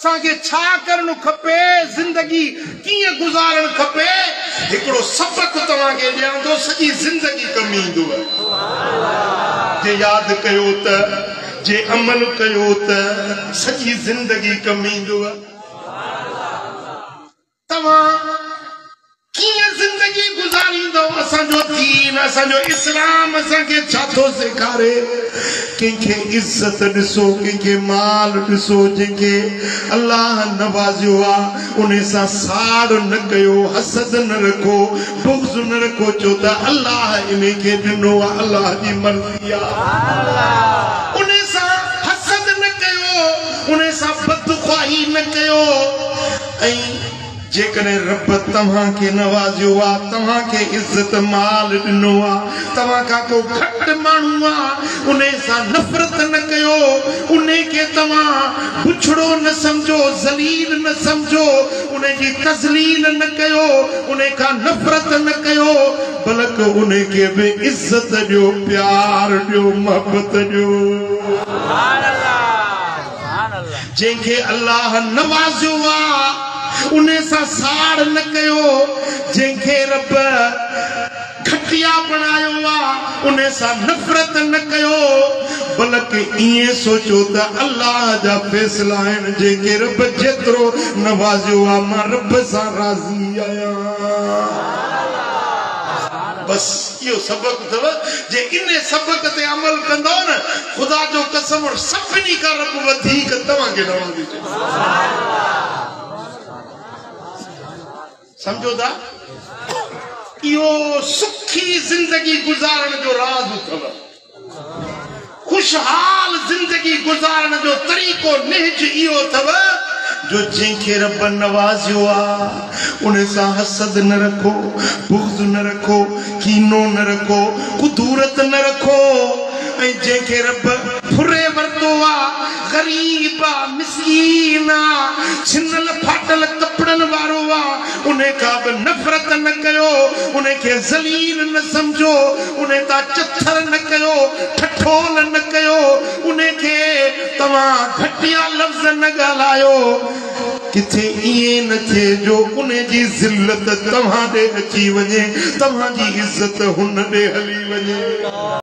असांखे छा करणु खपे, जिंदगी कीअं गुज़ारणु खपे, हिकिड़ो सबक़ तव्हांखे ॾियां थो, सॼी ज़िंदगी कमु ईंदव। जे यादि कयो त, जे अमल कयो त सॼी ज़िंदगी कमु ईंदव। तव्हां कीअं ज़िंदगी गुज़ारींदव? असांजो दीन, असांजो इस्लाम असांखे छा थो सेखारे? कंहिंखे इज़त ॾिसो, कंहिंखे माल ॾिसो, जंहिंखे अल्लाह नवाज़ियो आहे उन सां साड़ न कयो, हसद न रखो, बुग़्ज़ न रखो, छो त अल्लाह इन खे ॾिनो आहे, अल्लाह जी मर्ज़ी आहे। उन सां हसद न कयो, उन सां बदख़्वाही न कयो। ऐं जेकॾहिं रब तव्हांखे नवाज़ियो आहे, तव्हांखे इज़त माल ॾिनो आहे, तव्हां खां को घटि माण्हू आहे, उन सां नफ़रत न कयो, उन खे तव्हां बुछड़ो न सम्झो, ज़लील न सम्झो, उन जी तज़लील न कयो, उन खां नफ़रत न कयो, बल्कि उन खे बि इज़त ॾियो, प्यार ॾियो, मोहबत ॾियो। जंहिंखे अल्लाह नवाज़ियो आहे उन सां साड़ न कयो, जंहिंखे रब घटिया बणायो आहे उन सां नफ़रत न कयो, बल्कि ईअं सोचो त अल्लाह जा फ़ैसिला आहिनि, जंहिंखे रब जेतिरो नवाज़ियो आहे मां रब सां राज़ी आहियां। बस इहो सबक़ अथव। जे इन सबक़ ते अमल कंदो न, ख़ुदा जो कसम, सभिनी खां रब वधीक तव्हांखे नवाज़ींदो। समझो था? इहो सुखी जिंदगी गुज़ारण जो राज़ अथव। खुशहाल जिंदगी गुज़ारण जो तरीक़ो निहज इहो अथव जो जंहिंखे रब नवाज़ियो आहे उन सां हसद न रखो, बुग़्ज़ न रखो, कीनो न रखो, कुदूरत न रखो। ऐं जंहिंखे रब फुरे वरितो आहे, ग़रीब आहे, मिस्कीन आहे, छिनल फाटल कपड़नि वारो आहे, उन खां बि नफ़रत न कयो, उन खे ज़लील न सम्झो, उन तां चथर न कयो, ठठोल न कयो, उन खे तव्हां घटिया लफ़्ज़ न ॻाल्हायो। किथे ईअं न थिए जो उन जी ज़िल्लत तव्हां ॾे अची वञे, तव्हांजी इज़त हुन ॾे हली वञे।